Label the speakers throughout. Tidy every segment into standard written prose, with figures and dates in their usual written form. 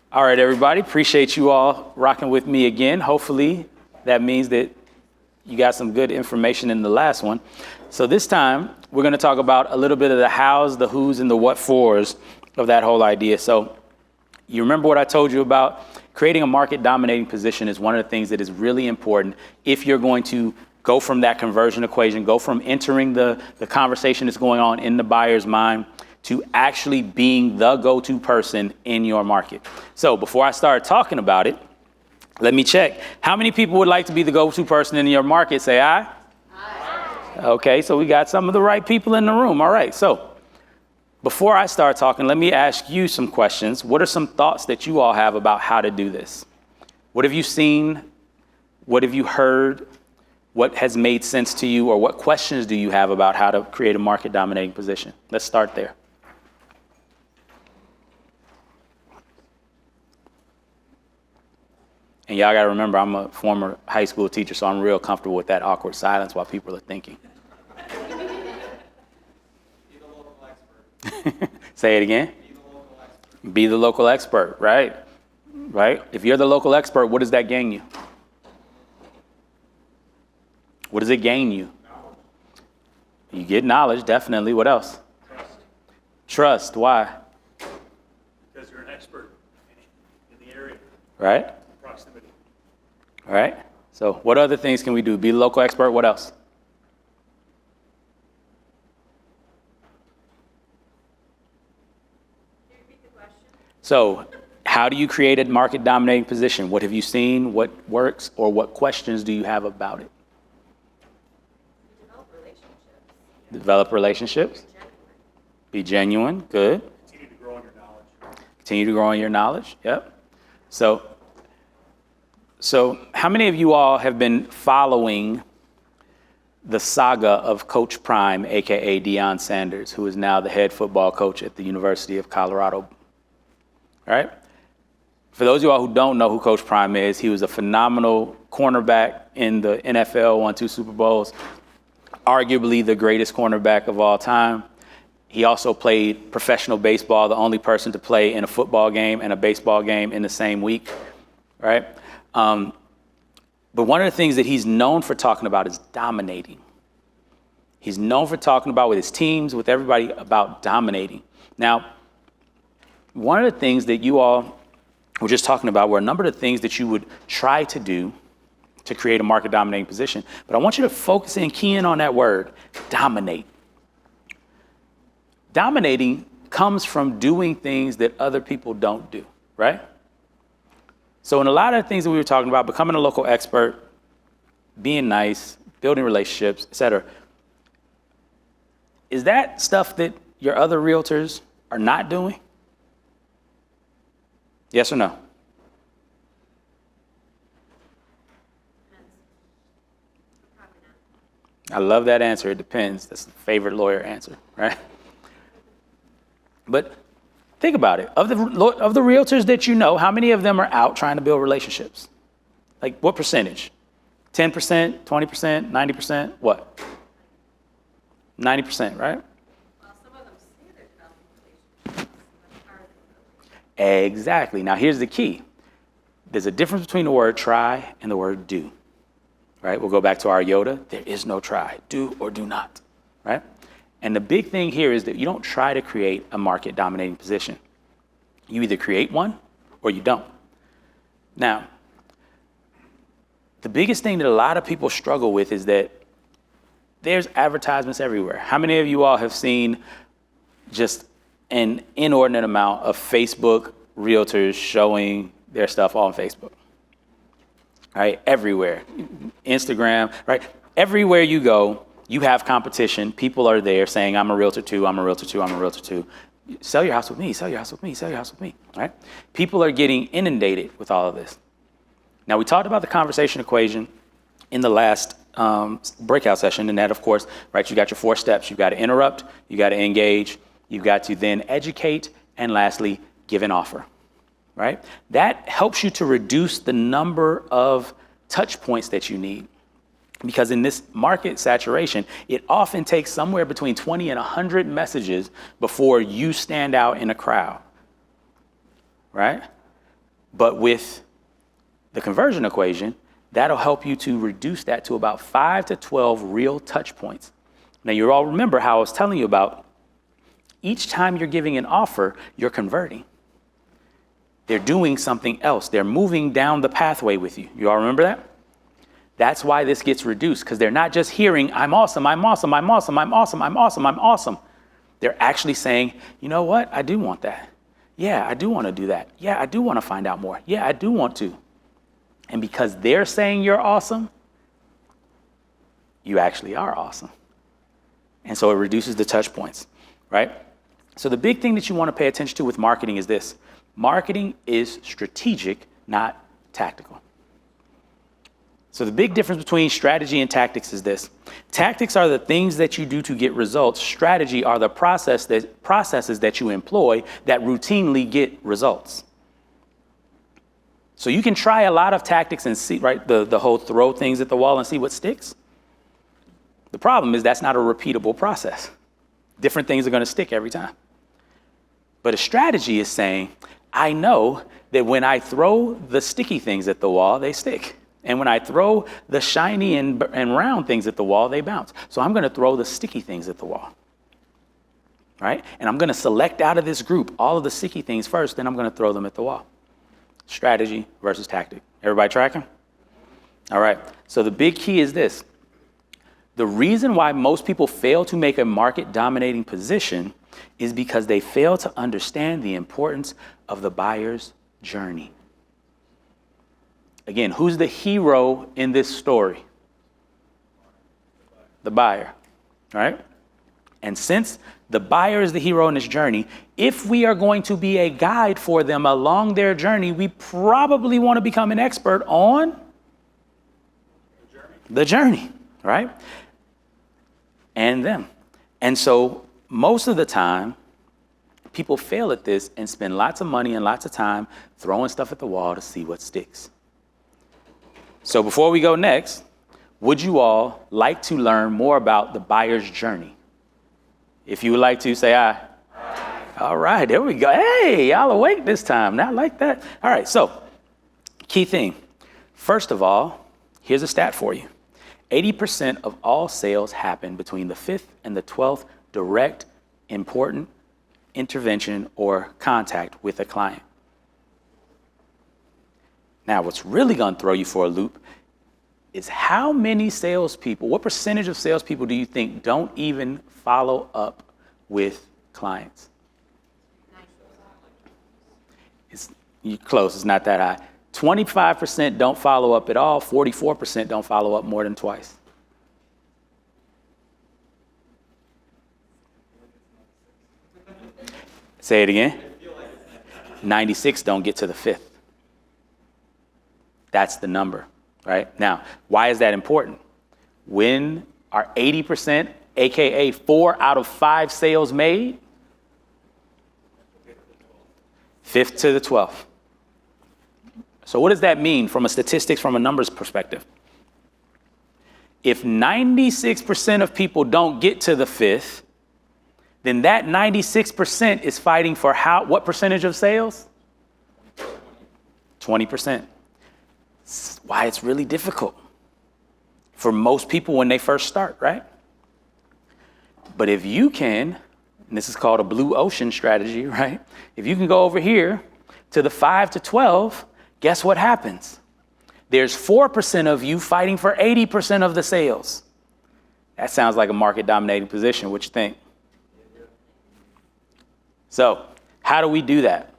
Speaker 1: All right, everybody. Appreciate you all rocking with me again. Hopefully that means that you got some good information in the last one. So this time we're going to talk about a little bit of the hows, the who's, and the what fors of that whole idea. So you remember what I told you about? Creating a market dominating position is one of the things that is really important if you're going to go from that conversion equation, go from entering the conversation that's going on in the buyer's mind to actually being the go-to person in your market. So before I start talking about it, let me check. How many people would like to be the go-to person in your market? Say aye. Aye. Okay, so we got some of the right people in the room. All right, so before I start talking, let me ask you some questions. What are some thoughts that you all have about how to do this? What have you seen? What have you heard? What has made sense to you? Or what questions do you have about how to create a market dominating position? Let's start there. And y'all gotta remember, I'm a former high school teacher, so I'm real comfortable with that awkward silence while people are thinking.
Speaker 2: Be the local expert.
Speaker 1: Say it again.
Speaker 2: Be the local expert.
Speaker 1: Be the local expert, right? Right? If you're the local expert, what does that gain you? What does it gain you?
Speaker 2: Knowledge.
Speaker 1: You get knowledge, definitely. What else?
Speaker 2: Trust.
Speaker 1: Trust. Why?
Speaker 2: Because you're an expert in the area.
Speaker 1: Right?
Speaker 2: Proximity.
Speaker 1: All right. So what other things can we do? Be the local expert. What else?
Speaker 3: Can you repeat the question?
Speaker 1: So how do you create a market dominating position? What have you seen? What works? Or what questions do you have about it?
Speaker 3: Develop relationships.
Speaker 1: Develop relationships. Be genuine. Good.
Speaker 2: Continue to grow in your knowledge.
Speaker 1: Continue to grow in your knowledge. Yep. So how many of you all have been following the saga of Coach Prime, aka Deion Sanders, who is now the head football coach at the University of Colorado? All right. For those of you all who don't know who Coach Prime is, he was a phenomenal cornerback in the NFL, won 2 Super Bowls, arguably the greatest cornerback of all time. He also played professional baseball, the only person to play in a football game and a baseball game in the same week, right? But one of the things that he's known for talking about is dominating. He's known for talking about with his teams, with everybody, about dominating. Now, one of the things that you all were just talking about were a number of things that you would try to do to create a market dominating position. But I want you to focus and key in on that word, dominate. Dominating comes from doing things that other people don't do, right? So in a lot of the things that we were talking about, becoming a local expert, being nice, building relationships, et cetera, is that stuff that your other realtors are not doing? Yes or no?
Speaker 3: Depends. Probably not.
Speaker 1: I love that answer. It depends. That's the favorite lawyer answer, right? But think about it. Of the realtors that you know, how many of them are out trying to build relationships? Like what percentage? 10%, 20%, 90%? What? 90%, right?
Speaker 3: Well, some of them say they're developing relationships. But are they really?
Speaker 1: Exactly. Now here's the key. There's a difference between the word try and the word do, right? We'll go back to our Yoda. There is no try. Do or do not, right? And the big thing here is that you don't try to create a market dominating position. You either create one or you don't. Now, the biggest thing that a lot of people struggle with is that there's advertisements everywhere. How many of you all have seen just an inordinate amount of Facebook realtors showing their stuff on Facebook? Right? Everywhere. Instagram, right? Everywhere you go, you have competition. People are there saying, I'm a realtor too, I'm a realtor too, I'm a realtor too. Sell your house with me, sell your house with me, sell your house with me, right? People are getting inundated with all of this. Now, we talked about the conversation equation in the last breakout session, and that, of course, right, you got your 4 steps. You've got to interrupt, you got to engage, you've got to then educate, and lastly, give an offer, right? That helps you to reduce the number of touch points that you need. Because in this market saturation, it often takes somewhere between 20 and 100 messages before you stand out in a crowd, right? But with the conversion equation, that'll help you to reduce that to about 5 to 12 real touch points. Now, you all remember how I was telling you about each time you're giving an offer, you're converting. They're doing something else. They're moving down the pathway with you. You all remember that? That's why this gets reduced, because they're not just hearing, I'm awesome, I'm awesome, I'm awesome, I'm awesome, I'm awesome, I'm awesome. They're actually saying, you know what? I do want that. Yeah, I do want to do that. Yeah, I do want to find out more. Yeah, I do want to. And because they're saying you're awesome, you actually are awesome. And so it reduces the touch points, right? So the big thing that you want to pay attention to with marketing is this. Marketing is strategic, not tactical. So the big difference between strategy and tactics is this. Tactics are the things that you do to get results. Strategy are the processes that you employ that routinely get results. So you can try a lot of tactics and see, right, the whole throw things at the wall and see what sticks. The problem is that's not a repeatable process. Different things are going to stick every time. But a strategy is saying, I know that when I throw the sticky things at the wall, they stick. And when I throw the shiny and round things at the wall, they bounce. So I'm going to throw the sticky things at the wall, right? And I'm going to select out of this group all of the sticky things first, then I'm going to throw them at the wall. Strategy versus tactic. Everybody tracking? All right. So the big key is this. The reason why most people fail to make a market dominating position is because they fail to understand the importance of the buyer's journey. Again, who's the hero in this story? The buyer, right? And since the buyer is the hero in this journey, if we are going to be a guide for them along their journey, we probably want to become an expert on the journey, right? And them. And so most of the time, people fail at this and spend lots of money and lots of time throwing stuff at the wall to see what sticks. So before we go next, would you all like to learn more about the buyer's journey? If you would like to, say aye. Aye. All right, there we go. Hey, y'all awake this time. Not like that. All right, so key thing. First of all, here's a stat for you. 80% of all sales happen between the 5th and the 12th direct, important intervention or contact with a client. Now, what's really going to throw you for a loop is how many salespeople, what percentage of salespeople do you think don't even follow up with clients? You're close, it's not that high. 25% don't follow up at all, 44% don't follow up more than twice. Say it again. 96 don't get to the 5th. That's the number, right? Now, why is that important? When are 80%, AKA 4 out of 5 sales made? 5th to the 12th. So what does that mean from a statistics, from a numbers perspective? If 96% of people don't get to the 5th, then that 96% is fighting for what percentage of sales? 20%. That's why it's really difficult for most people when they first start, right? But if you can, and this is called a blue ocean strategy, right? If you can go over here to the 5 to 12, guess what happens? There's 4% of you fighting for 80% of the sales. That sounds like a market dominating position. What you think? So how do we do that?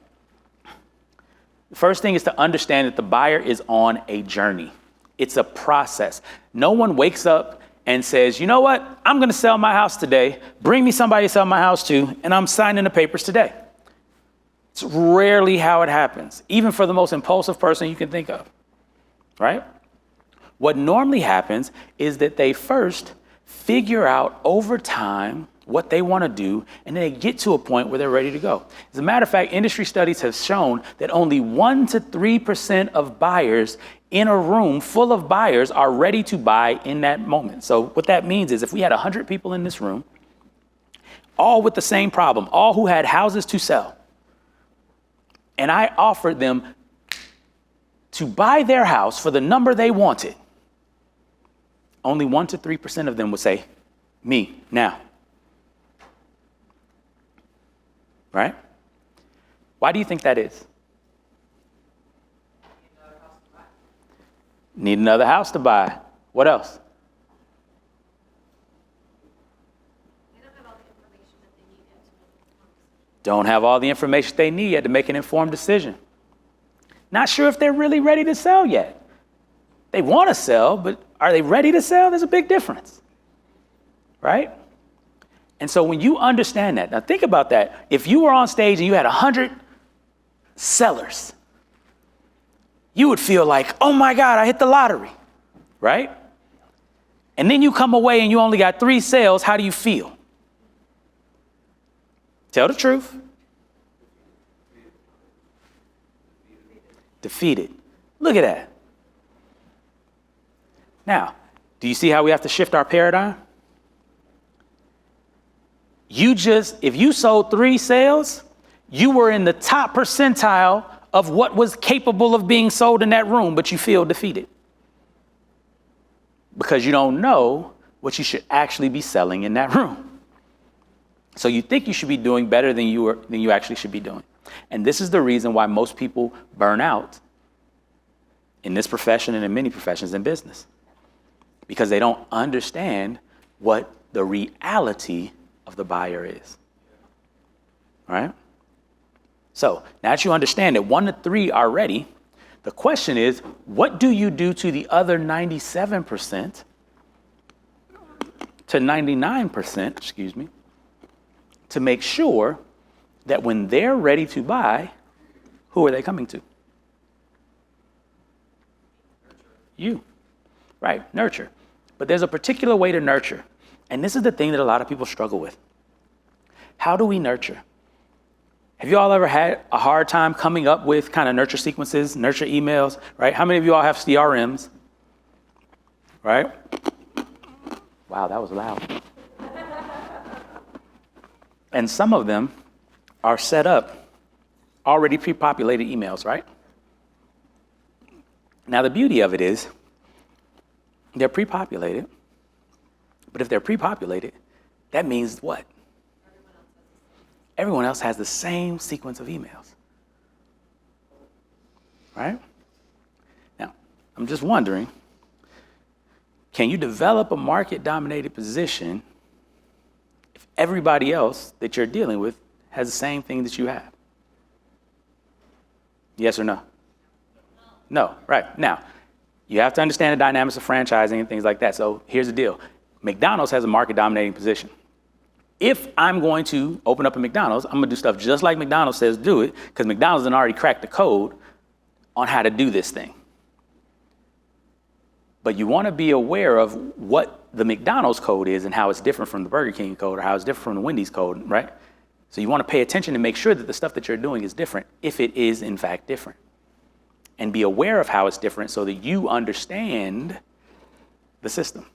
Speaker 1: The first thing is to understand that the buyer is on a journey. It's a process. No one wakes up and says, you know what? I'm going to sell my house today. Bring me somebody to sell my house to, and I'm signing the papers today. It's rarely how it happens, even for the most impulsive person you can think of, right? What normally happens is that they first figure out over time what they want to do, and then they get to a point where they're ready to go. As a matter of fact, industry studies have shown that only 1 to 3% of buyers in a room full of buyers are ready to buy in that moment. So what that means is if we had 100 people in this room, all with the same problem, all who had houses to sell, and I offered them to buy their house for the number they wanted, only 1 to 3% of them would say, me, now. Right? Why do you think that is? Need another house to buy. What else? Don't have all the information they need yet to make an informed decision. Not sure if they're really ready to sell yet. They want to sell, but are they ready to sell? There's a big difference, right? And so when you understand that, now think about that. If you were on stage and you had 100 sellers, you would feel like, oh my God, I hit the lottery, right? And then you come away and you only got 3 sales. How do you feel? Tell the truth. Defeated. Look at that. Now, do you see how we have to shift our paradigm? If you sold 3 sales, you were in the top percentile of what was capable of being sold in that room, but you feel defeated because you don't know what you should actually be selling in that room. So you think you should be doing better than you actually should be doing. And this is the reason why most people burn out in this profession and in many professions in business, because they don't understand what the reality of the buyer is. All right? So now that you understand that 1 to 3 are ready, the question is, what do you do to the other 97% to 99%, to make sure that when they're ready to buy, who are they coming to? You. Right, nurture. But there's a particular way to nurture. And this is the thing that a lot of people struggle with. How do we nurture? Have you all ever had a hard time coming up with kind of nurture sequences, nurture emails, right? How many of you all have CRMs, right? Wow, that was loud. And some of them are set up already pre-populated emails, right? Now, the beauty of it is they're pre-populated, but if they're pre-populated, that means what? Everyone else has the same sequence of emails, right? Now, I'm just wondering, can you develop a market-dominated position if everybody else that you're dealing with has the same thing that you have? Yes or no? No, right. Now, you have to understand the dynamics of franchising and things like that. So here's the deal. McDonald's has a market-dominating position. If I'm going to open up a McDonald's, I'm going to do stuff just like McDonald's says do it, because McDonald's has already cracked the code on how to do this thing. But you want to be aware of what the McDonald's code is and how it's different from the Burger King code or how it's different from the Wendy's code, right? So you want to pay attention and make sure that the stuff that you're doing is different, if it is in fact different. And be aware of how it's different so that you understand the system,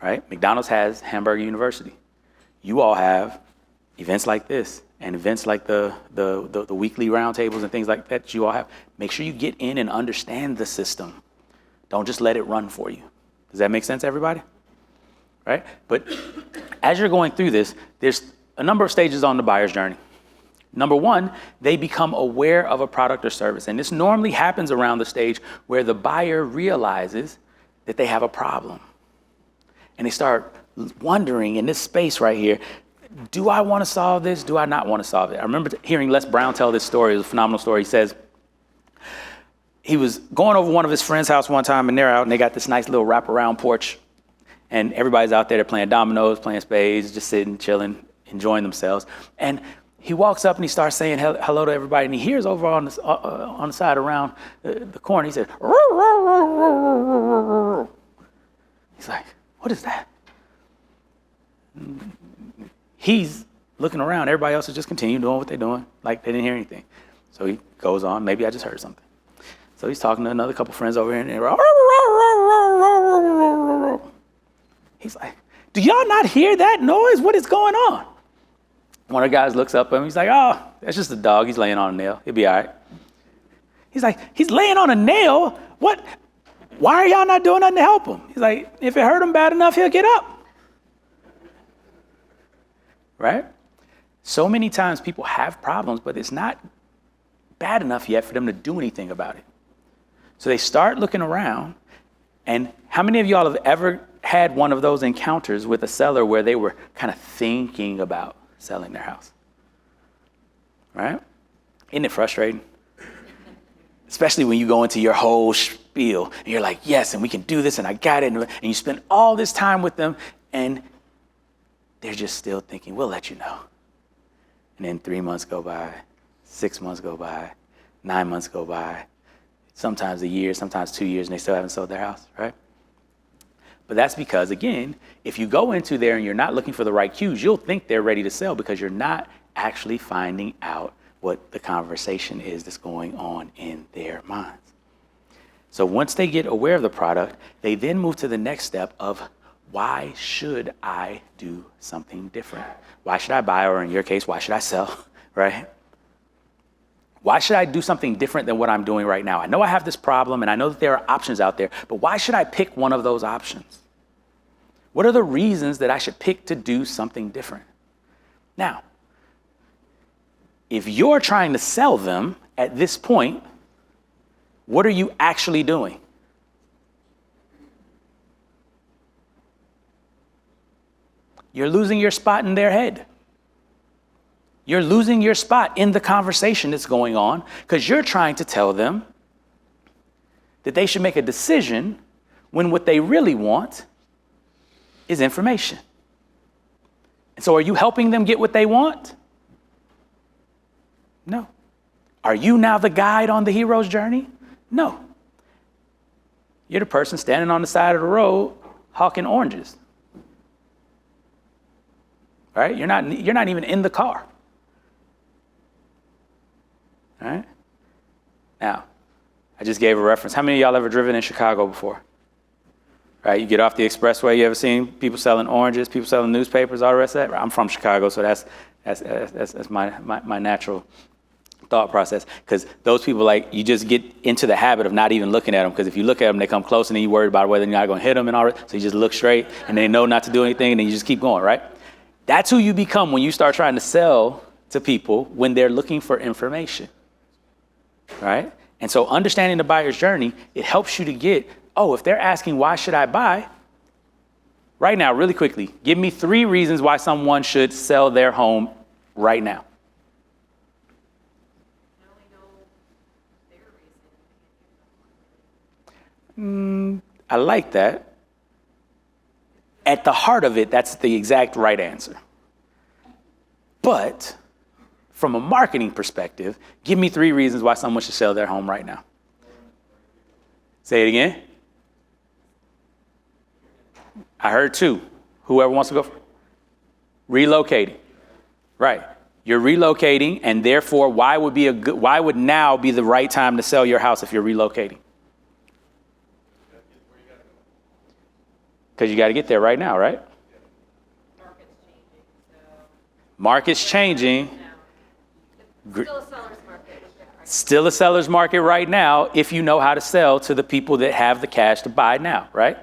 Speaker 1: right? McDonald's has Hamburger University. You all have events like this and events like the weekly roundtables and things like that you all have. Make sure you get in and understand the system. Don't just let it run for you. Does that make sense, everybody? Right? But as you're going through this, there's a number of stages on the buyer's journey. Number 1, they become aware of a product or service. And this normally happens around the stage where the buyer realizes that they have a problem. And they start wondering in this space right here, do I want to solve this? Do I not want to solve it? I remember hearing Les Brown tell this story. It was a phenomenal story. He says he was going over one of his friend's house one time, and they're out, and they got this nice little wraparound porch. And everybody's out there, they're playing dominoes, playing spades, just sitting, chilling, enjoying themselves. And he walks up and he starts saying hello to everybody, and he hears over on the side around the corner, he says, he's like, what is that? He's looking around. Everybody else is just continuing doing what they're doing, like they didn't hear anything. So he goes on, maybe I just heard something. So he's talking to another couple friends over here, and they're he's like, do y'all not hear that noise? What is going on? One of the guys looks up at him. He's like, oh, that's just a dog. He's laying on a nail. He'll be all right. He's like, he's laying on a nail. What? Why are y'all not doing nothing to help him? He's like, if it hurt him bad enough, he'll get up. Right? So many times people have problems, but it's not bad enough yet for them to do anything about it. So they start looking around. And how many of y'all have ever had one of those encounters with a seller where they were kind of thinking about selling their house? Right? Isn't it frustrating? Especially when you go into your whole spiel and you're like, yes, and we can do this and I got it. And you spend all this time with them and they're just still thinking, we'll let you know. And then 3 months go by, 6 months go by, 9 months go by, sometimes a year, sometimes 2 years, and they still haven't sold their house, right? But that's because, again, if you go into there and you're not looking for the right cues, you'll think they're ready to sell because you're not actually finding out what the conversation is that's going on in their minds. So once they get aware of the product, they then move to the next step of, why should I do something different? Why should I buy, or in your case, why should I sell, right? Why should I do something different than what I'm doing right now? I know I have this problem and I know that there are options out there, but why should I pick one of those options? What are the reasons that I should pick to do something different? Now, if you're trying to sell them at this point, what are you actually doing? You're losing your spot in their head. You're losing your spot in the conversation that's going on because you're trying to tell them that they should make a decision when what they really want is information. And so are you helping them get what they want? No. Are you now the guide on the hero's journey? No. You're the person standing on the side of the road hawking oranges. Right? You're not even in the car. All right? Now, I just gave a reference. How many of y'all ever driven in Chicago before? Right? You get off the expressway, you ever seen people selling oranges, people selling newspapers, all the rest of that? I'm from Chicago, so that's my natural thought process. Because those people, like, you just get into the habit of not even looking at them. Because if you look at them, they come close and then you worry about whether you're not going to hit them and all that. So you just look straight and they know not to do anything and then you just keep going, right? That's who you become when you start trying to sell to people when they're looking for information, right? And so understanding the buyer's journey, it helps you to get, if they're asking, why should I buy? Right now, really quickly, give me 3 reasons why someone should sell their home right now.
Speaker 3: I only know their reason.
Speaker 1: I like that. At the heart of it, that's the exact right answer. But from a marketing perspective, give me 3 reasons why someone should sell their home right now. Say it again. I heard 2. Whoever wants to go. Relocating. Right. You're relocating, and therefore, why would now be the right time to sell your house if you're relocating? Because you got to get there right now, right? Market's changing.
Speaker 3: Still a seller's market.
Speaker 1: Still a seller's market right now if you know how to sell to the people that have the cash to buy now, right?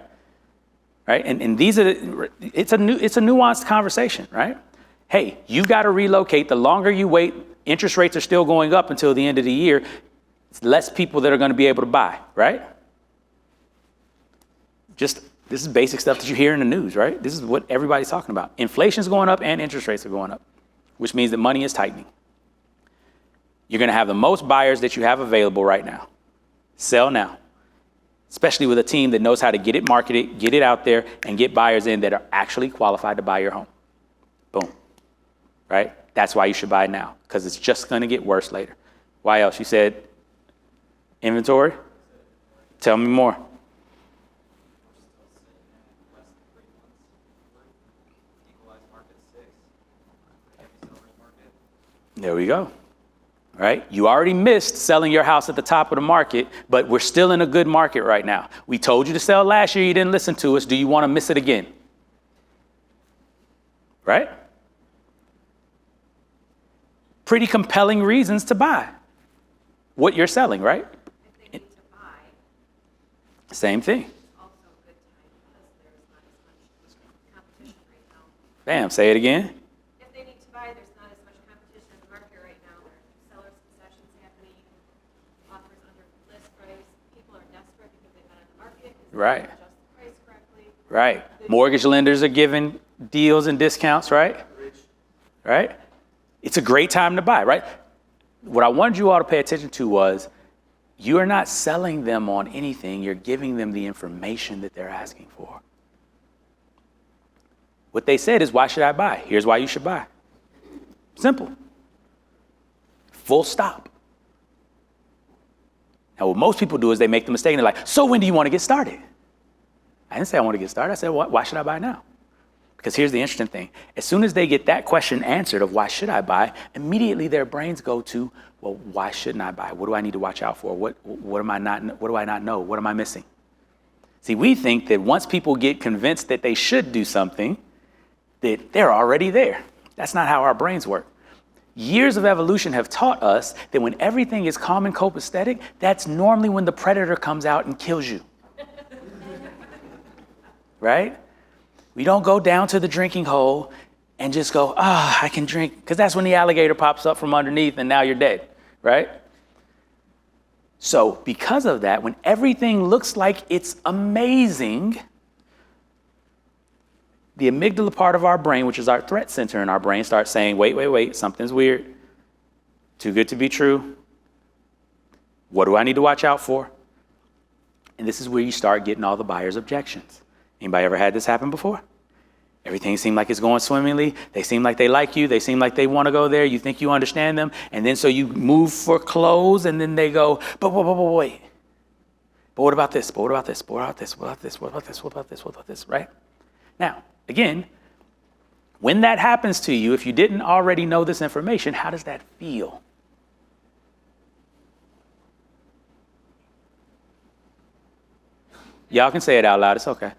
Speaker 1: Right? And these are it's a nuanced conversation, right? Hey, you got to relocate. The longer you wait, interest rates are still going up until the end of the year. It's less people that are going to be able to buy, right? This is basic stuff that you hear in the news, right? This is what everybody's talking about. Inflation's going up and interest rates are going up, which means that money is tightening. You're going to have the most buyers that you have available right now. Sell now, especially with a team that knows how to get it marketed, get it out there, and get buyers in that are actually qualified to buy your home. Boom. Right? That's why you should buy now, because it's just going to get worse later. Why else? You said inventory? Tell me more. There we go. Right? You already missed selling your house at the top of the market, but we're still in a good market right now. We told you to sell last year. You didn't listen to us. Do you want to miss it again? Right? Pretty compelling reasons to buy what you're selling, right? Same thing.
Speaker 3: Also a good time because there's not as much competition right now.
Speaker 1: Bam, say it again.
Speaker 3: If they need to buy, there's not as much competition in the market right now. There are sellers concessions happening, offers under list price. People are desperate because they've been on the market. Because
Speaker 1: Right.
Speaker 3: they haven't adjusted the price correctly.
Speaker 1: Right. Mortgage lenders are giving deals and discounts, right? Right? It's a great time to buy, right? What I wanted you all to pay attention to was you are not selling them on anything. You're giving them the information that they're asking for. What they said is, why should I buy? Here's why you should buy. Simple. Full stop. Now, what most people do is they make the mistake and they're like, so when do you want to get started? I didn't say I want to get started. I said, why should I buy now? Because here's the interesting thing. As soon as they get that question answered of why should I buy, immediately their brains go to, well, why shouldn't I buy? What do I need to watch out for? What do I not know? What am I missing? See, we think that once people get convinced that they should do something, that they're already there. That's not how our brains work. Years of evolution have taught us that when everything is calm and copacetic, that's normally when the predator comes out and kills you. Right? We don't go down to the drinking hole and just go, I can drink, because that's when the alligator pops up from underneath and now you're dead, right? So because of that, when everything looks like it's amazing, the amygdala part of our brain, which is our threat center in our brain, starts saying, wait, something's weird. Too good to be true. What do I need to watch out for? And this is where you start getting all the buyer's objections. Anybody ever had this happen before? Everything seemed like it's going swimmingly. They seem like they like you. They seem like they want to go there. You think you understand them. And then so you move for close and then they go, but wait. But what about this? But what about this? But what about this? What about this? What about this? What about this? What about this? Right? Now, again, when that happens to you, if you didn't already know this information, how does that feel? Y'all can say it out loud. It's okay.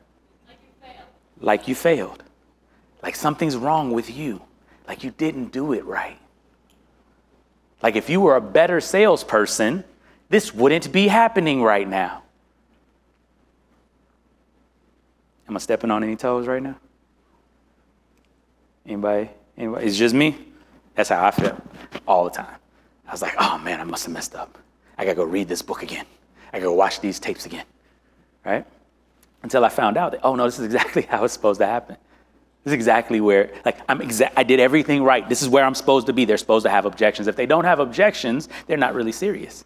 Speaker 1: Like you failed. Like something's wrong with you. Like you didn't do it right. Like if you were a better salesperson, this wouldn't be happening right now. Am I stepping on any toes right now? Anybody? It's just me? That's how I felt all the time. I was like, oh man, I must have messed up. I gotta go read this book again. I gotta go watch these tapes again, right? Until I found out that, oh no, this is exactly how it's supposed to happen. This is exactly where, I did everything right. This is where I'm supposed to be. They're supposed to have objections. If they don't have objections, they're not really serious.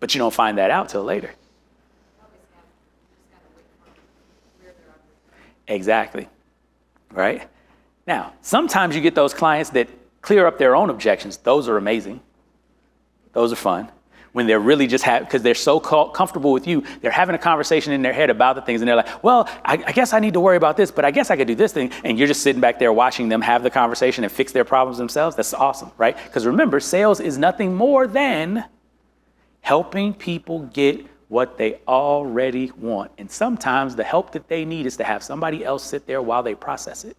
Speaker 1: But you don't find that out till later. Exactly, right? Now, sometimes you get those clients that clear up their own objections. Those are amazing. Those are fun. When they're really just because they're so comfortable with you, they're having a conversation in their head about the things, and they're like, well, I guess I need to worry about this, but I guess I could do this thing, and you're just sitting back there watching them have the conversation and fix their problems themselves. That's awesome, right? Because remember, sales is nothing more than helping people get what they already want. And sometimes the help that they need is to have somebody else sit there while they process it.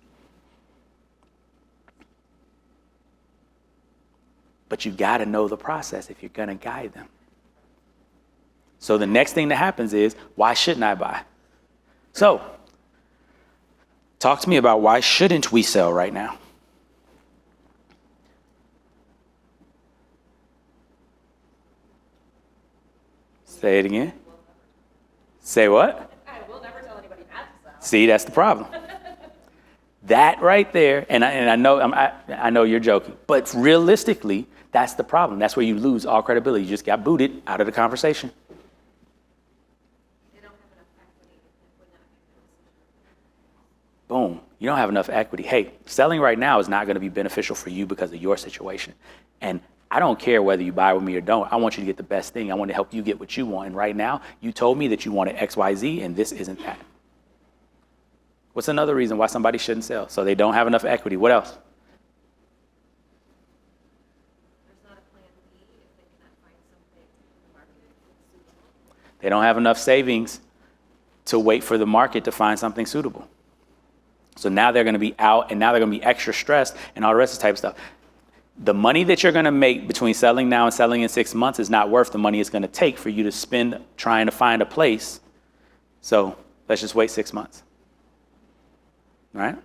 Speaker 1: But you got to know the process if you're going to guide them. So the next thing that happens is, why shouldn't I buy? So, talk to me about why shouldn't we sell right now? Say it again. Say what?
Speaker 3: I will never tell anybody not to sell.
Speaker 1: See, that's the problem. That right there, and I know you're joking, but realistically, that's the problem. That's where you lose all credibility. You just got booted out of the conversation.
Speaker 3: They don't have enough equity. It would not make a decision.
Speaker 1: Boom. You don't have enough equity. Hey, selling right now is not going to be beneficial for you because of your situation. And I don't care whether you buy with me or don't. I want you to get the best thing. I want to help you get what you want. And right now, you told me that you wanted X, Y, Z, and this isn't that. What's another reason why somebody shouldn't sell? So they don't have enough equity. What else?
Speaker 3: There's not a plan B if they cannot find something in the market that's suitable.
Speaker 1: They don't have enough savings to wait for the market to find something suitable. So now they're going to be out, and now they're going to be extra stressed and all the rest of the type of stuff. The money that you're going to make between selling now and selling in 6 months is not worth the money it's going to take for you to spend trying to find a place. So let's just wait 6 months. All right?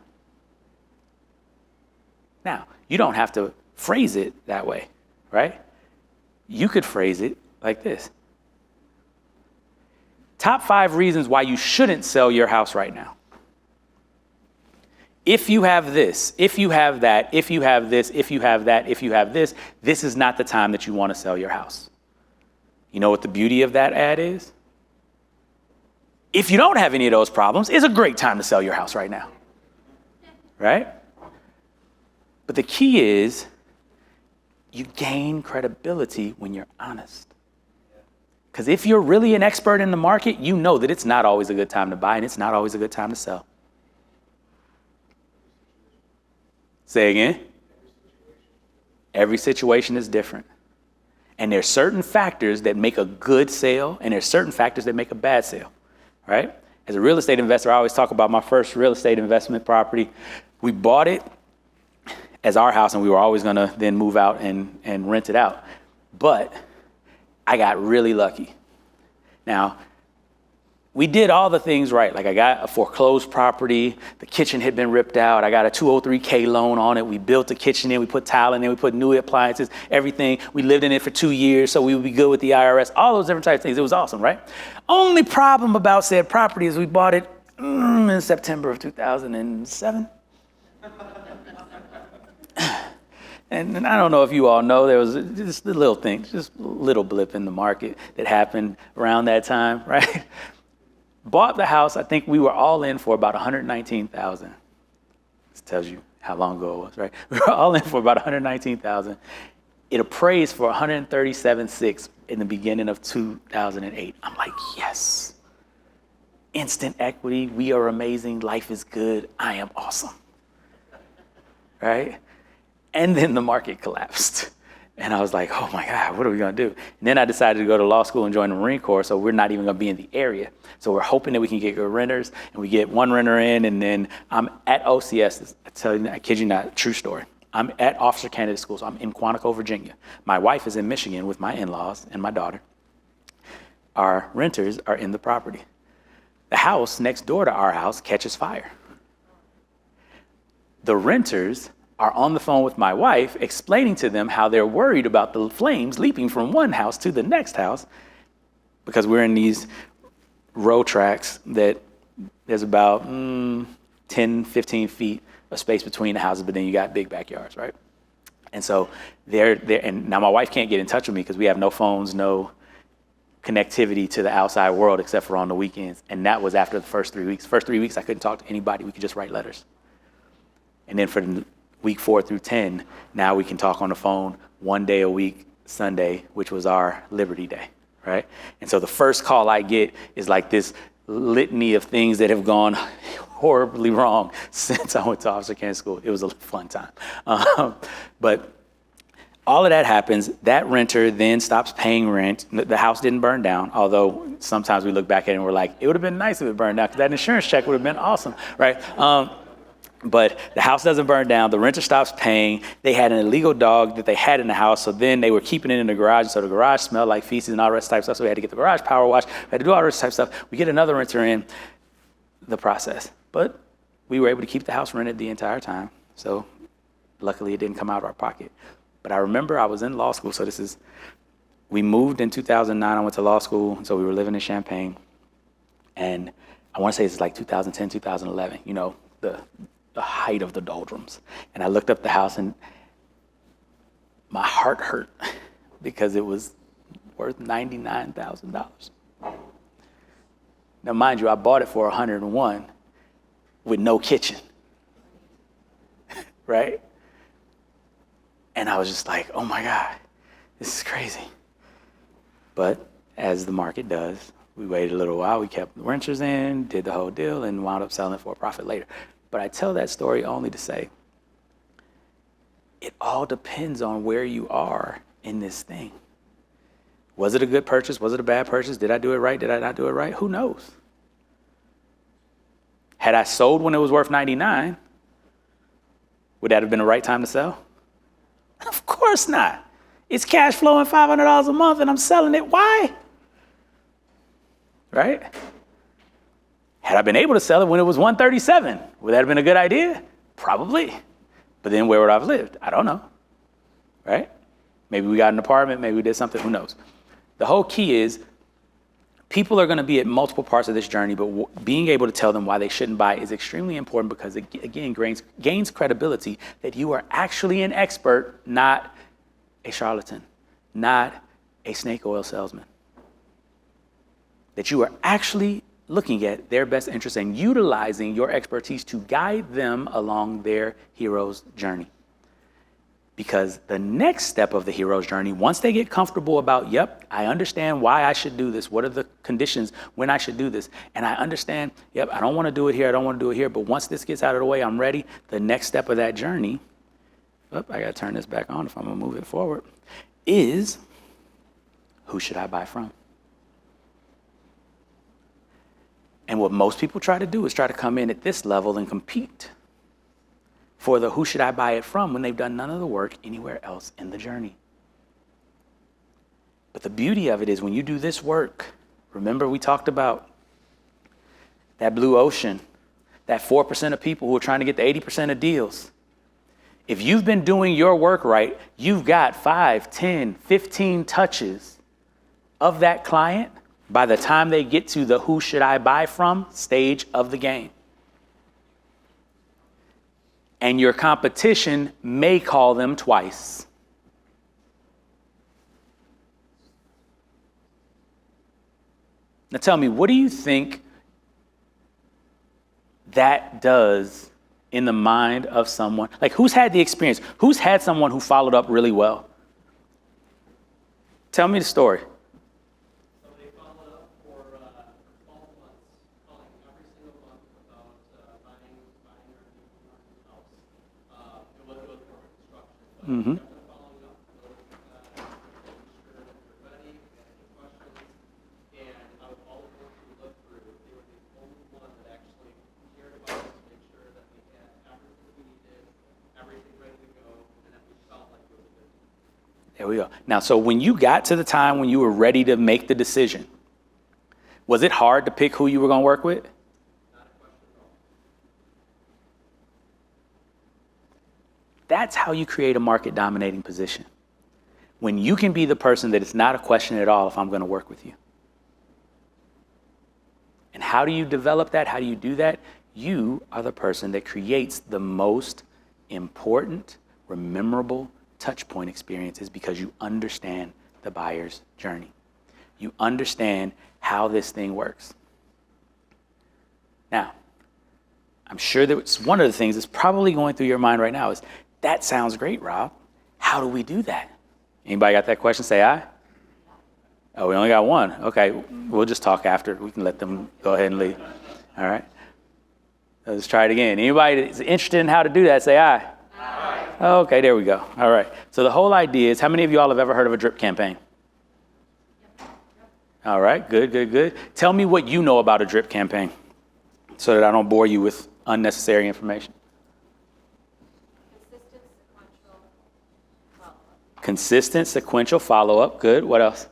Speaker 1: Now, you don't have to phrase it that way, right? You could phrase it like this. Top 5 reasons why you shouldn't sell your house right now. If you have this, if you have that, if you have this, if you have that, if you have this, this is not the time that you want to sell your house. You know what the beauty of that ad is? If you don't have any of those problems, it's a great time to sell your house right now. Right? But the key is you gain credibility when you're honest. Because if you're really an expert in the market, you know that it's not always a good time to buy and it's not always a good time to sell. Say again. Every situation is different. And there's certain factors that make a good sale and there's certain factors that make a bad sale, right? As a real estate investor, I always talk about my first real estate investment property. We bought it as our house and we were always going to then move out and rent it out. But I got really lucky. Now, we did all the things right. Like I got a foreclosed property. The kitchen had been ripped out. I got a 203K loan on it. We built the kitchen in. We put tile in there. We put new appliances, everything. We lived in it for 2 years, so we would be good with the IRS. All those different types of things. It was awesome, right? Only problem about said property is we bought it in September of 2007. And I don't know if you all know, there was just a little thing, just a little blip in the market that happened around that time, right? Bought the house. I think we were all in for about $119,000. This tells you how long ago it was, right? We were all in for about $119,000. It appraised for $137,600 in the beginning of 2008. I'm like, yes. Instant equity. We are amazing. Life is good. I am awesome. Right? And then the market collapsed. And I was like, oh my God, what are we gonna do? And then I decided to go to law school and join the Marine Corps, so we're not even gonna be in the area. So we're hoping that we can get good renters, and we get one renter in, and then I'm at OCS, I tell you, I kid you not, true story. I'm at Officer Candidate School, so I'm in Quantico, Virginia. My wife is in Michigan with my in-laws and my daughter. Our renters are in the property. The house next door to our house catches fire. The renters are on the phone with my wife explaining to them how they're worried about the flames leaping from one house to the next house because we're in these row tracks that there's about 10, 15 feet of space between the houses, but then you got big backyards, right? And so they're and now my wife can't get in touch with me because we have no phones, no connectivity to the outside world except for on the weekends. And that was after the first 3 weeks. First 3 weeks, I couldn't talk to anybody. We could just write letters. And then for the week 4 through 10, now we can talk on the phone 1 day a week, Sunday, which was our Liberty Day, right? And so the first call I get is like this litany of things that have gone horribly wrong since I went to Officer Candidate School. It was a fun time. But all of that happens. That renter then stops paying rent. The house didn't burn down, although sometimes we look back at it and we're like, it would have been nice if it burned down because that insurance check would have been awesome, right? But the house doesn't burn down. The renter stops paying. They had an illegal dog that they had in the house, so then they were keeping it in the garage. So the garage smelled like feces and all the rest type stuff. So we had to get the garage power washed. We had to do all the rest type stuff. We get another renter in the process. But we were able to keep the house rented the entire time. So luckily it didn't come out of our pocket. But I remember I was in law school. So we moved in 2009. I went to law school. So we were living in Champaign. And I want to say it's like 2010, 2011, you know, the height of the doldrums. And I looked up the house and my heart hurt because it was worth $99,000. Now, mind you, I bought it for 101 with no kitchen, right? And I was just like, oh my God, this is crazy. But as the market does, we waited a little while, we kept the renters in, did the whole deal, and wound up selling it for a profit later. But I tell that story only to say, it all depends on where you are in this thing. Was it a good purchase? Was it a bad purchase? Did I do it right? Did I not do it right? Who knows? Had I sold when it was worth 99, would that have been the right time to sell? Of course not. It's cash flowing $500 a month and I'm selling it. Why? Right? Had I been able to sell it when it was 137, would that have been a good idea? Probably. But then where would I have lived? I don't know. Right? Maybe we got an apartment, maybe we did something, who knows? The whole key is people are going to be at multiple parts of this journey, but being able to tell them why they shouldn't buy is extremely important because it, again, gains credibility that you are actually an expert, not a charlatan, not a snake oil salesman. That you are actually looking at their best interest and utilizing your expertise to guide them along their hero's journey. Because the next step of the hero's journey, once they get comfortable about, yep, I understand why I should do this. What are the conditions when I should do this? And I understand, yep, I don't want to do it here. I don't want to do it here. But once this gets out of the way, I'm ready. The next step of that journey, I got to turn this back on if I'm going to move it forward, is who should I buy from? And what most people try to do is try to come in at this level and compete for the who should I buy it from when they've done none of the work anywhere else in the journey. But the beauty of it is when you do this work, remember we talked about that blue ocean, that 4% of people who are trying to get the 80% of deals. If you've been doing your work right, you've got 5, 10, 15 touches of that client by the time they get to the who should I buy from stage of the game. And your competition may call them twice. Now tell me, what do you think that does in the mind of someone? Like, who's had the experience? Who's had someone who followed up really well? Tell me the story.
Speaker 4: So they followed up for 12 months, calling every single month about buying our new house. It was more construction, but
Speaker 1: Mm-hmm.
Speaker 4: kept on following up, making sure that they're ready, if they had any questions. And out of all of the ones we looked through, they were the only one that actually cared about us to make sure that we had everything we needed, everything ready to go, and that we felt like it was a good deal.
Speaker 1: There we go. Now, so when you got to the time when you were ready to make the decision, was it hard to pick who you were going to work with?
Speaker 4: Not a question at all.
Speaker 1: That's how you create a market dominating position. When you can be the person that it's not a question at all if I'm going to work with you. And how do you develop that? How do you do that? You are the person that creates the most important, memorable touch point experiences because you understand the buyer's journey. You understand how this thing works. Now, I'm sure that it's one of the things that's probably going through your mind right now is, that sounds great, Rob. How do we do that? Anybody got that question? Say aye. Oh, we only got one. Okay, we'll just talk after. We can let them go ahead and leave. All right. Let's try it again. Anybody that's interested in how to do that, say aye. Aye. Okay, there we go. All right. So the whole idea is, how many of y'all have ever heard of a drip campaign? All right, good, good, good. Tell me what you know about a drip campaign so that I don't bore you with unnecessary information.
Speaker 3: Consistent, sequential follow-up.
Speaker 1: Consistent, sequential follow-up. Good. What else?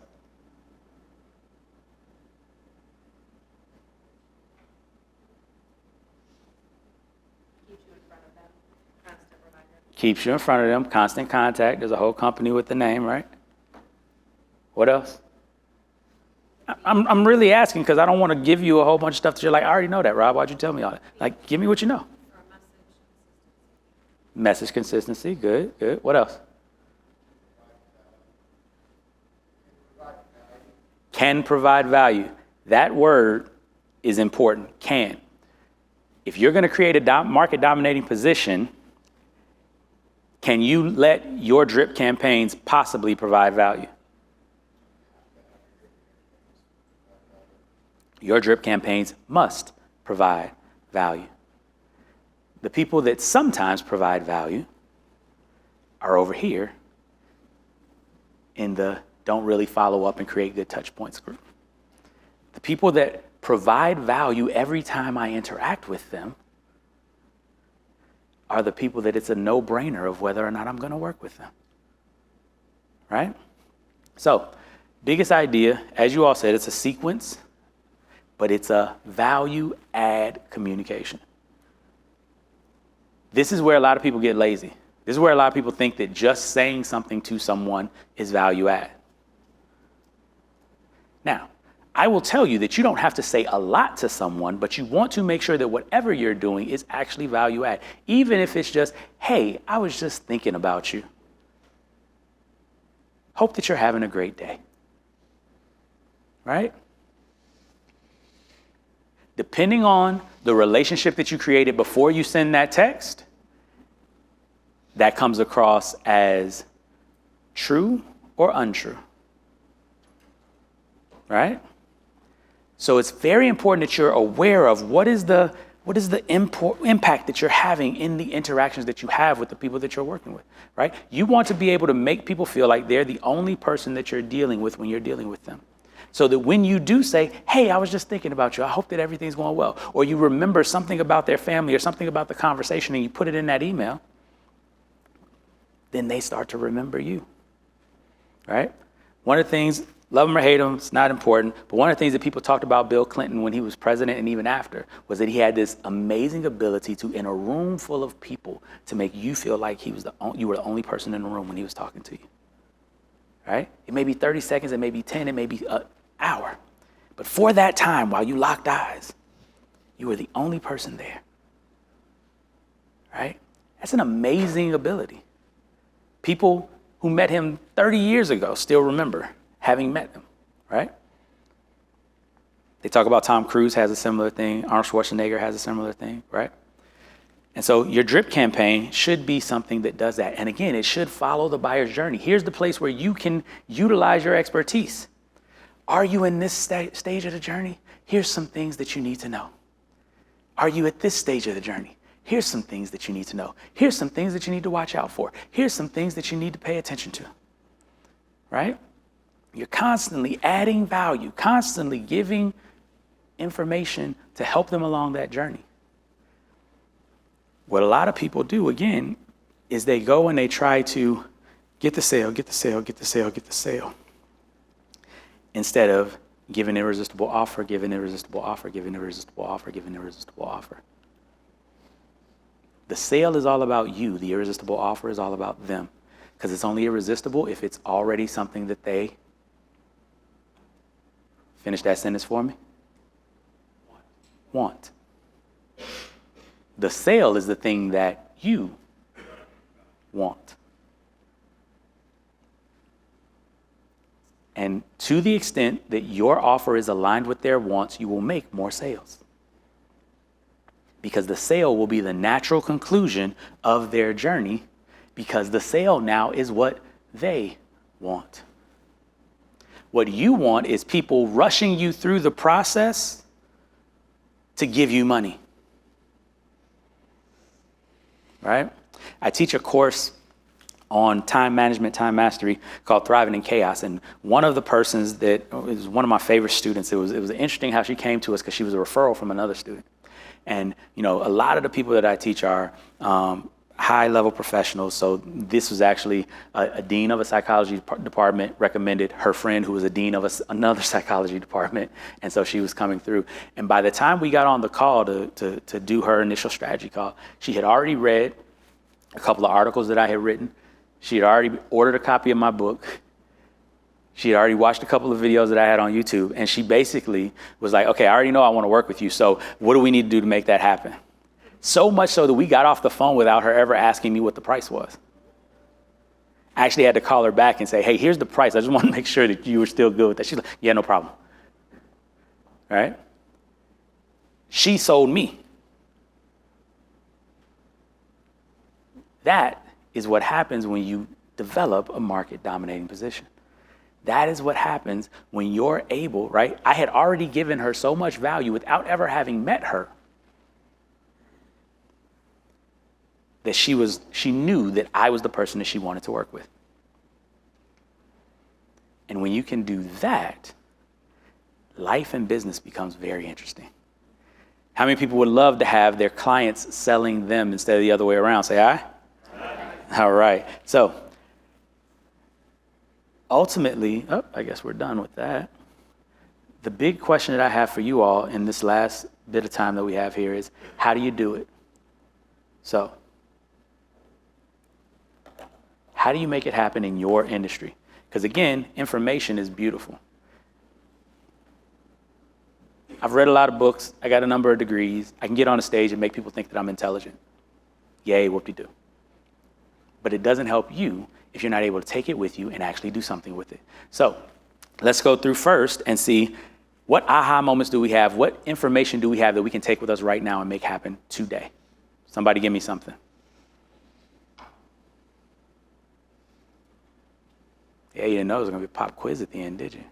Speaker 3: Keeps you in front of them, constant reminder.
Speaker 1: Keeps you in front of them. Constant contact. There's a whole company with the name, right? What else? I'm really asking because I don't want to give you a whole bunch of stuff that you're like, I already know that, Rob. Why'd you tell me all that? Like, give me what you know.
Speaker 3: Or a
Speaker 1: Message consistency. Good, good. What else? Can provide value. That word is important. Can. If you're going to create a market dominating position, can you let your drip campaigns possibly provide value? Your drip campaigns must provide value. The people that sometimes provide value are over here in the don't really follow up and create good touch points group. The people that provide value every time I interact with them are the people that it's a no-brainer of whether or not I'm going to work with them. right? So, biggest idea, as you all said, it's a sequence, but it's a value add communication. This is where a lot of people get lazy. This is where a lot of people think that just saying something to someone is value add. Now, I will tell you that you don't have to say a lot to someone, but you want to make sure that whatever you're doing is actually value add. Even if it's just, hey, I was just thinking about you. Hope that you're having a great day. Right? Depending on the relationship that you created before you send that text, that comes across as true or untrue. Right? So it's very important that you're aware of what is the impact that you're having in the interactions that you have with the people that you're working with, right? You want to be able to make people feel like they're the only person that you're dealing with when you're dealing with them. So that when you do say, hey, I was just thinking about you, I hope that everything's going well, or you remember something about their family or something about the conversation and you put it in that email, then they start to remember you, right? One of the things, love him or hate him, it's not important, but one of the things that people talked about Bill Clinton when he was president and even after was that he had this amazing ability to, in a room full of people, to make you feel like you were the only person in the room when he was talking to you, right? It may be 30 seconds, it may be 10, it may be an hour, but for that time while you locked eyes, you were the only person there, right? That's an amazing ability. People who met him 30 years ago still remember having met him, right? They talk about Tom Cruise has a similar thing. Arnold Schwarzenegger has a similar thing, right? And so your drip campaign should be something that does that. And again, it should follow the buyer's journey. Here's the place where you can utilize your expertise. Are you in this stage of the journey? Here's some things that you need to know. Are you at this stage of the journey? Here's some things that you need to know. Here's some things that you need to watch out for. Here's some things that you need to pay attention to, right? You're constantly adding value, constantly giving information to help them along that journey. What a lot of people do, again, is they go and they try to get the sale, get the sale, get the sale, get the sale, instead of giving an irresistible offer, giving an irresistible offer, giving an irresistible offer, giving an irresistible offer. The sale is all about you. The irresistible offer is all about them, because it's only irresistible if it's already something that they finish that sentence for me. Want. The sale is the thing that you want. And to the extent that your offer is aligned with their wants, you will make more sales. Because the sale will be the natural conclusion of their journey, because the sale now is what they want. What you want is people rushing you through the process to give you money, right? I teach a course on time management, time mastery called Thriving in Chaos. And one of the persons that is one of my favorite students, it was interesting how she came to us because she was a referral from another student. And, you know, a lot of the people that I teach are high-level professionals. So this was actually a dean of a psychology department recommended her friend who was a dean of another psychology department. And so she was coming through. And by the time we got on the call to do her initial strategy call, she had already read a couple of articles that I had written. She had already ordered a copy of my book. She had already watched a couple of videos that I had on YouTube. And she basically was like, okay, I already know I want to work with you. So what do we need to do to make that happen? So much so that we got off the phone without her ever asking me what the price was. I actually had to call her back and say, hey, here's the price. I just want to make sure that you were still good with that. She's like, yeah, no problem. All right? She sold me. That is what happens when you develop a market dominating position. That is what happens when you're able, right? I had already given her so much value without ever having met her that she knew that I was the person that she wanted to work with. And when you can do that, life and business becomes very interesting. How many people would love to have their clients selling them instead of the other way around? Say aye. All right. So ultimately, I guess we're done with that. The big question that I have for you all in this last bit of time that we have here is, how do you do it? So, how do you make it happen in your industry? Because again, information is beautiful. I've read a lot of books. I got a number of degrees. I can get on a stage and make people think that I'm intelligent. Yay, whoop-de-doo. But it doesn't help you if you're not able to take it with you and actually do something with it. So let's go through first and see what aha moments do we have? What information do we have that we can take with us right now and make happen today? Somebody give me something. Yeah, you didn't know it was going to be a pop quiz at the end, did you?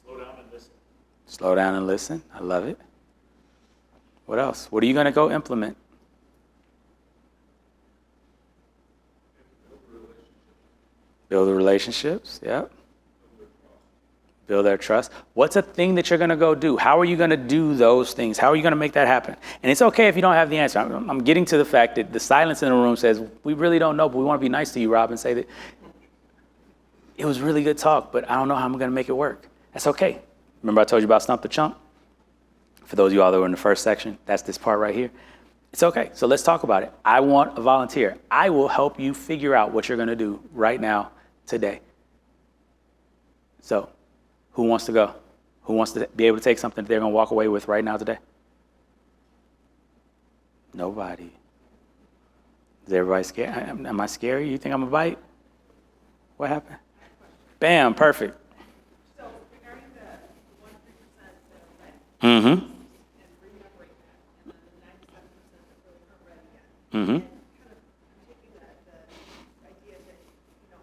Speaker 2: Slow down and listen.
Speaker 1: Slow down and listen. I love it. What else? What are you going to go implement? Build the relationships. Yep. Build their trust. What's a thing that you're going to go do? How are you going to do those things? How are you going to make that happen? And it's okay if you don't have the answer. I'm getting to the fact that the silence in the room says, we really don't know, but we want to be nice to you, Rob, and say that it was really good talk, but I don't know how I'm going to make it work. That's okay. Remember I told you about Stump the Chump? For those of you all that were in the first section, that's this part right here. It's okay. So let's talk about it. I want a volunteer. I will help you figure out what you're going to do right now, today. So who wants to go? Who wants to be able to take something that they're going to walk away with right now today? Nobody. Is everybody scared? Am I scary? You think I'm a bite? What happened? Bam, perfect.
Speaker 5: So regarding the 1-3% that are ready,
Speaker 1: Mm-hmm.
Speaker 5: and remembering that, and then the 97% that really aren't ready yet.
Speaker 1: Mm-hmm.
Speaker 5: And kind of taking the idea that,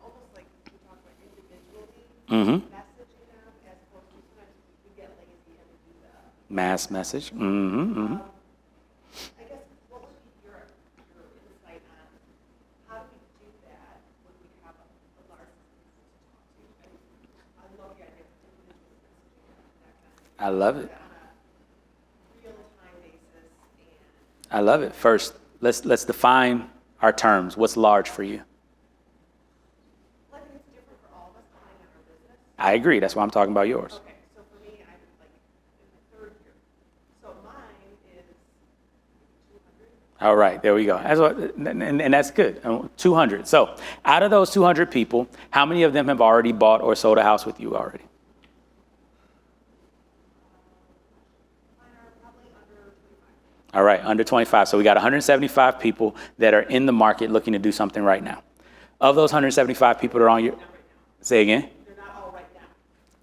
Speaker 5: almost like we talk about individually,
Speaker 1: Mm-hmm.
Speaker 5: messaging them as opposed to sometimes we get lazy and we do the,
Speaker 1: Mass message. Mm-hmm. Mm-hmm.
Speaker 5: I guess, what would be your insight on how do we do that when we have a large group to talk to? I love the idea of individual messaging and that kind of thing.
Speaker 1: I love it.
Speaker 5: On a real-time basis and
Speaker 1: I love it. First, let's define our terms. What's large for you?
Speaker 5: I think it's different for all of us depending on our business.
Speaker 1: I agree. That's why I'm talking about yours.
Speaker 5: Okay, so for me, I'm like in my third year. So mine is 200.
Speaker 1: All right, there we go. That's what, and that's good. 200. So out of those 200 people, how many of them have already bought or sold a house with you already?
Speaker 5: Mine are probably under 25.
Speaker 1: All right, under 25. So we got 175 people that are in the market looking to do something right now. Of those 175 people that are on your, say again?
Speaker 5: They're not all right now.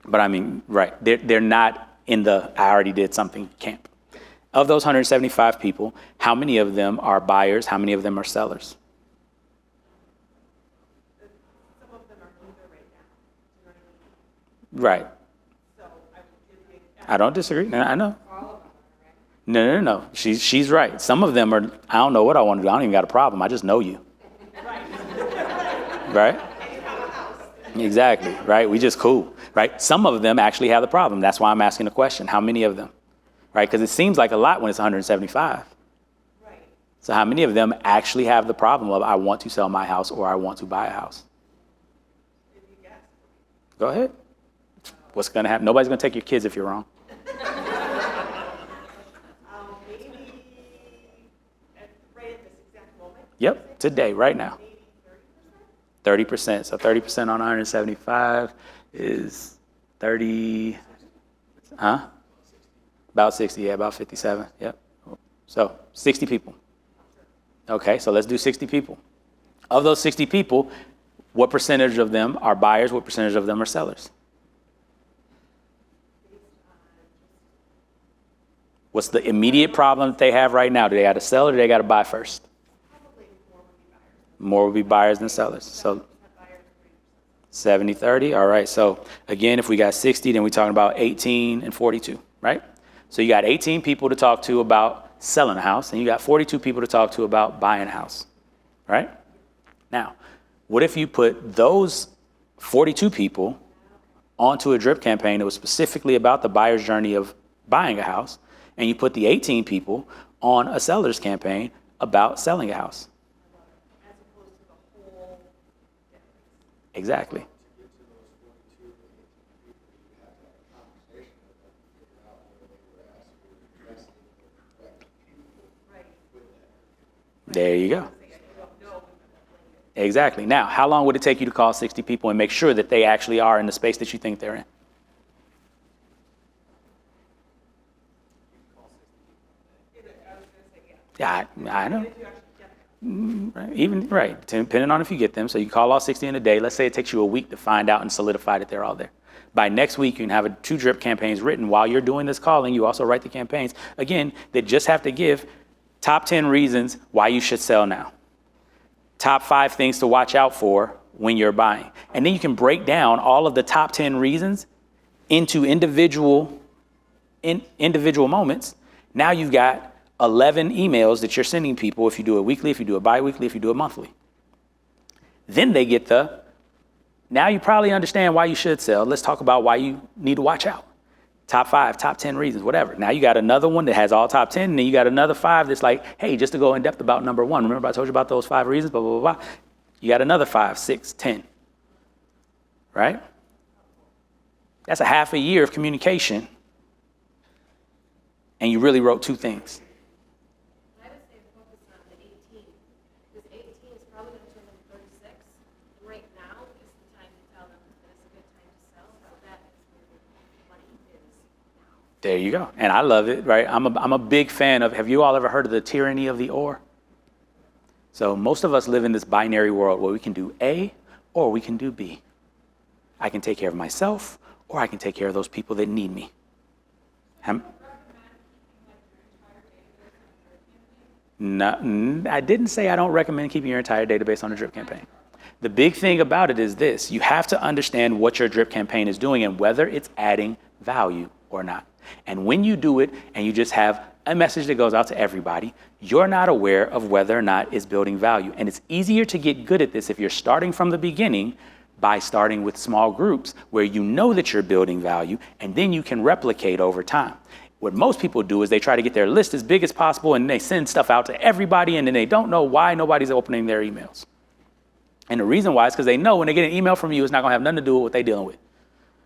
Speaker 1: But I mean, right, they're not in the I already did something camp. Of those 175 people, how many of them are buyers? How many of them are sellers?
Speaker 5: Some of them are neither right now. Do you know what I mean?
Speaker 1: Right.
Speaker 5: So I would give you
Speaker 1: I don't disagree. No, I know.
Speaker 5: all of them, right?
Speaker 1: No. She's right. Some of them are, I don't know what I want to do. I don't even got a problem. I just know you. Right? Exactly. Right? We just cool. Right? Some of them actually have the problem. That's why I'm asking the question. How many of them? Right? Because it seems like a lot when it's 175.
Speaker 5: Right.
Speaker 1: So how many of them actually have the problem of I want to sell my house or I want to buy a house?
Speaker 5: If you guess.
Speaker 1: Go ahead. What's going to happen? Nobody's going to take your kids if you're wrong.
Speaker 5: Maybe right at this exact moment.
Speaker 1: Yep. Today, right now.
Speaker 5: Maybe
Speaker 1: 30%.
Speaker 5: 30%.
Speaker 1: So 30% on 175 is 30, huh? About 60, yeah, about 57, yep. So 60 people. Okay, so let's do 60 people. Of those 60 people, what percentage of them are buyers? What percentage of them are sellers? What's the immediate problem that they have right now? Do they got to sell or do they got to buy first?
Speaker 5: Probably more would be buyers.
Speaker 1: More would be buyers than sellers. So
Speaker 5: Buyers, 30%.
Speaker 1: 70-30, all right. So again, if we got 60, then we're talking about 18 and 42, right? So you got 18 people to talk to about selling a house, and you got 42 people to talk to about buying a house, right? Now, what if you put those 42 people onto a drip campaign that was specifically about the buyer's journey of buying a house, and you put the 18 people on a seller's campaign about selling a house? Exactly.
Speaker 6: To get to those 42 to 18 people, you have to have a conversation with them to figure out whether they were actually addressing the correct people with that.
Speaker 1: There you go. Exactly. Now, how long would it take you to call 60 people and make sure that they actually are in the space that you think they're in? Yeah, I know. Right. Even right, depending on if you get them. So you call all 60 in a day. Let's say it takes you a week to find out and solidify that they're all there. By next week, you can have 2 drip campaigns written while you're doing this calling. You also write the campaigns again. They just have to give top 10 reasons why you should sell now. Top 5 things to watch out for when you're buying, and then you can break down all of the top 10 reasons into individual moments. Now you've got 11 emails that you're sending people if you do it weekly, if you do it bi-weekly, if you do it monthly. Then they get now you probably understand why you should sell. Let's talk about why you need to watch out. Top 5, top 10 reasons, whatever. Now you got another one that has all top 10, and then you got another 5 that's like, hey, just to go in depth about number 1. Remember I told you about those 5 reasons, blah, blah, blah, blah. You got another 5, 6, 10, right? That's a half a year of communication, and you really wrote 2 things.
Speaker 3: I would say focus on the 18, because 18 is probably going to turn into 36. Right now is the time to tell them that it's a good time to sell, but that is where the money is now.
Speaker 1: There you go. And I love it, right? I'm a big fan of, have you all ever heard of the tyranny of the or? So most of us live in this binary world where we can do A or we can do B. I can take care of myself or I can take care of those people that need me. No, I didn't say I don't recommend keeping your entire database on a drip campaign. The big thing about it is this: you have to understand what your drip campaign is doing and whether it's adding value or not. And when you do it and you just have a message that goes out to everybody, you're not aware of whether or not it's building value. And it's easier to get good at this if you're starting from the beginning by starting with small groups where you know that you're building value, and then you can replicate over time. What most people do is they try to get their list as big as possible and they send stuff out to everybody, and then they don't know why nobody's opening their emails. And the reason why is because they know when they get an email from you, it's not going to have nothing to do with what they're dealing with.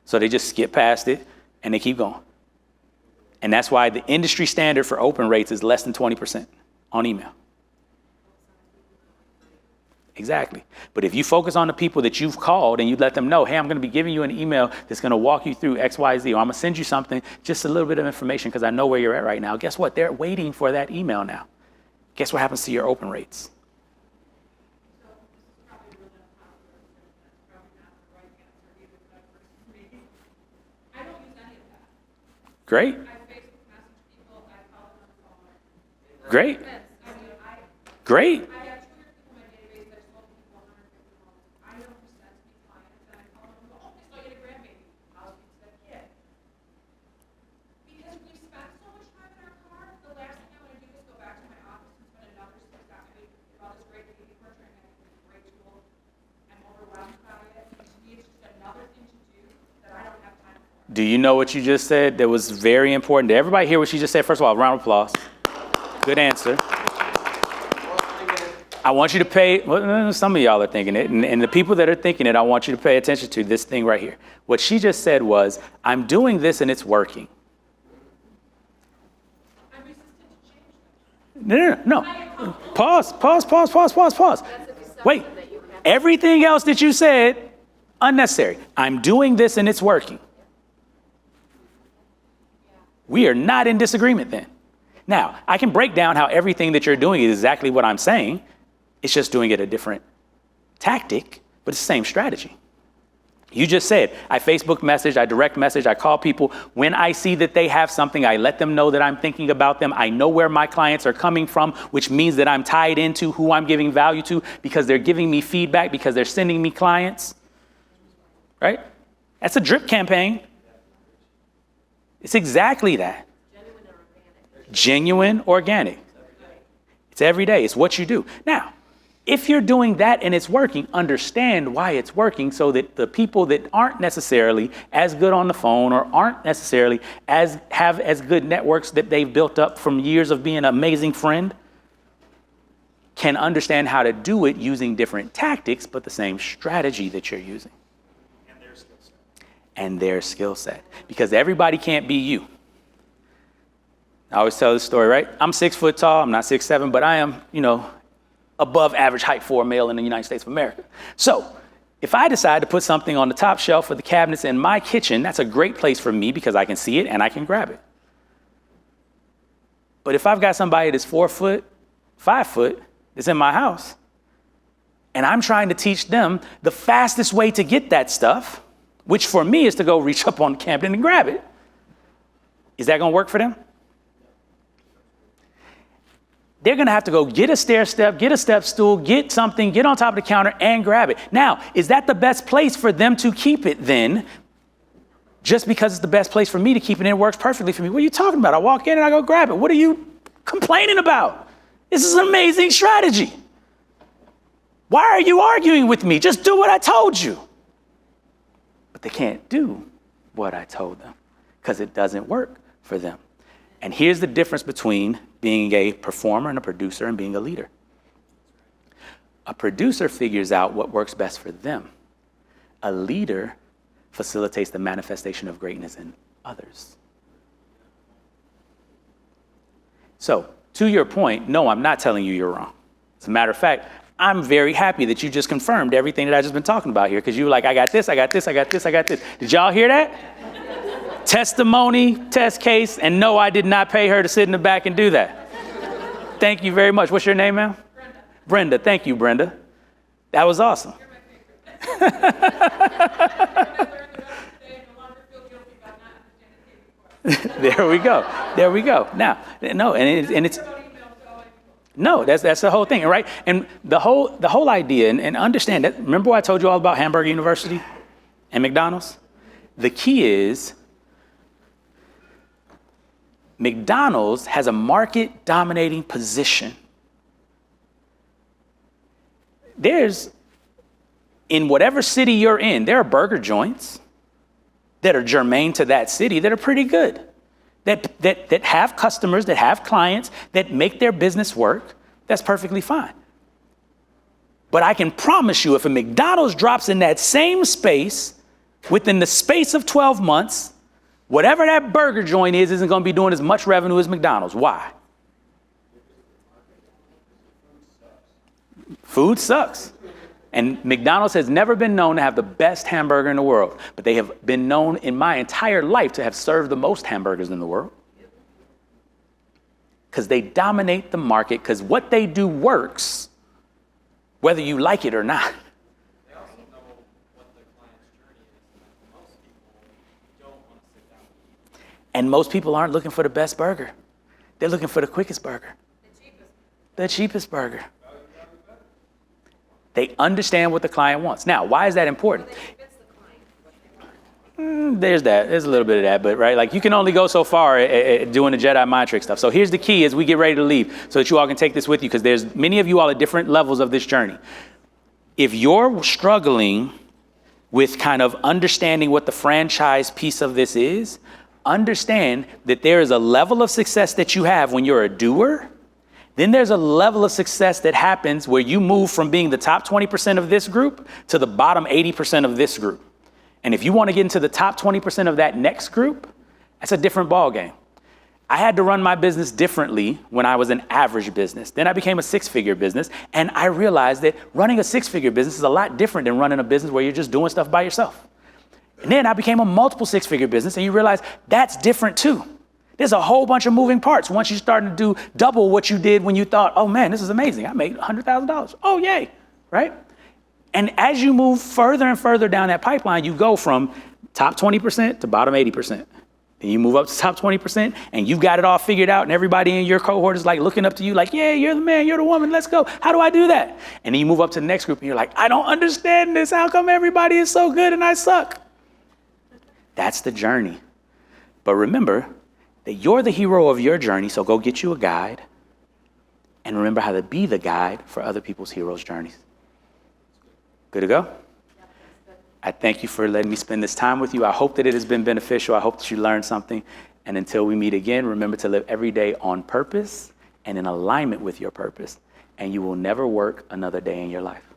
Speaker 1: So they just skip past it and they keep going. And that's why the industry standard for open rates is less than 20% on email. Exactly. But if you focus on the people that you've called and you let them know, hey, I'm going to be giving you an email that's going to walk you through X, Y, Z, or I'm going to send you something, just a little bit of information because I know where you're at right now. Guess what? They're waiting for that email now. Guess what happens to your open rates?
Speaker 5: I don't use any of that.
Speaker 1: Great.
Speaker 5: I Facebook message people, I call them on the phone.
Speaker 1: Great.
Speaker 5: I mean,
Speaker 1: Great.
Speaker 5: I have 200 people in my database that sold people 150 homes. I know who sends me clients, and I call them and go, oh, I saw you had a grandbaby. I'll speak to that kid. Because we spend so much time in our car, the last thing I want to do is go back to my office and spend another 6 hours about this great baby portrait. I think it's a great tool. I'm overwhelmed by it. To me, it's just another thing to do that I don't have time for.
Speaker 1: Do you know what you just said? That was very important. Did everybody hear what she just said? First of all, round of applause. Good answer. I want you to pay, well, some of y'all are thinking it, and the people that are thinking it, I want you to pay attention to this thing right here. What she just said was, I'm doing this and it's working.
Speaker 5: I'm resistant to change.
Speaker 1: No. Pause. Wait, everything else that you said, unnecessary. I'm doing this and it's working. We are not in disagreement then. Now, I can break down how everything that you're doing is exactly what I'm saying. It's just doing it a different tactic, but it's the same strategy. You just said, I Facebook message, I direct message, I call people. When I see that they have something, I let them know that I'm thinking about them. I know where my clients are coming from, which means that I'm tied into who I'm giving value to because they're giving me feedback, because they're sending me clients, right? That's a drip campaign. It's exactly that. Genuine, organic. It's every day. It's what you do. Now, if you're doing that and it's working, understand why it's working so that the people that aren't necessarily as good on the phone or aren't necessarily have as good networks that they've built up from years of being an amazing friend, can understand how to do it using different tactics, but the same strategy that you're using.
Speaker 2: And their skill set.
Speaker 1: And their skill set. Because everybody can't be you. I always tell this story, right? I'm 6 foot tall. I'm not 6'7", but I am, above average height for a male in the United States of America. So if I decide to put something on the top shelf of the cabinets in my kitchen, that's a great place for me because I can see it and I can grab it. But if I've got somebody that's 4 foot, 5 foot, that's in my house, and I'm trying to teach them the fastest way to get that stuff, which for me is to go reach up on the cabinet and grab it, is that going to work for them? They're going to have to go get a stair step, get a step stool, get something, get on top of the counter and grab it. Now, is that the best place for them to keep it then? Just because it's the best place for me to keep it and it works perfectly for me. What are you talking about? I walk in and I go grab it. What are you complaining about? This is an amazing strategy. Why are you arguing with me? Just do what I told you. But they can't do what I told them because it doesn't work for them. And here's the difference between being a performer and a producer and being a leader. A producer figures out what works best for them. A leader facilitates the manifestation of greatness in others. So, to your point, no, I'm not telling you you're wrong. As a matter of fact, I'm very happy that you just confirmed everything that I've just been talking about here, because you were like, I got this, I got this, I got this, I got this. Did y'all hear that? Testimony, test case, and no, I did not pay her to sit in the back and do that. Thank you very much. What's your name, ma'am? Brenda. Brenda, thank you, Brenda. That was awesome.
Speaker 3: You're my favorite.
Speaker 1: There we go. There we go. Now, no, and it's no, that's the whole thing, right? And the whole idea, and understand that. Remember what I told you all about Hamburger University and McDonald's? The key is McDonald's has a market dominating position. In whatever city you're in, there are burger joints that are germane to that city that are pretty good, that have customers, that have clients, that make their business work. That's perfectly fine. But I can promise you, if a McDonald's drops in that same space within the space of 12 months, whatever that burger joint isn't going to be doing as much revenue as McDonald's. Why? Food sucks. And McDonald's has never been known to have the best hamburger in the world, but they have been known in my entire life to have served the most hamburgers in the world. Because they dominate the market, because what they do works, whether you like it or not.
Speaker 4: They also know what the client's journey is. Most people don't want to sit down and eat.
Speaker 1: And most people aren't looking for the best burger. They're looking for the quickest burger. The cheapest burger. They understand what the client wants. Now, why is that important? There's a little bit of that, but right, like you can only go so far at doing the Jedi mind trick stuff. So here's the key as we get ready to leave, so that you all can take this with you, because there's many of you all at different levels of this journey. If you're struggling with kind of understanding what the franchise piece of this is, understand that there is a level of success that you have when you're a doer. Then there's a level of success that happens where you move from being the top 20% of this group to the bottom 80% of this group. And if you want to get into the top 20% of that next group, that's a different ballgame. I had to run my business differently when I was an average business. Then I became a six-figure business, and I realized that running a six-figure business is a lot different than running a business where you're just doing stuff by yourself. And then I became a multiple six-figure business, and you realize that's different too. There's a whole bunch of moving parts once you start to do double what you did when you thought, oh man, this is amazing. I made $100,000. Oh, yay, right? And as you move further and further down that pipeline, you go from top 20% to bottom 80%. Then you move up to top 20% and you've got it all figured out, and everybody in your cohort is like looking up to you like, yeah, you're the man, you're the woman, let's go. How do I do that? And then you move up to the next group and you're like, I don't understand this. How come everybody is so good and I suck? That's the journey. But remember that you're the hero of your journey, so go get you a guide and remember how to be the guide for other people's heroes' journeys. Good to go? I thank you for letting me spend this time with you. I hope that it has been beneficial. I hope that you learned something. And until we meet again, remember to live every day on purpose and in alignment with your purpose. and you will never work another day in your life.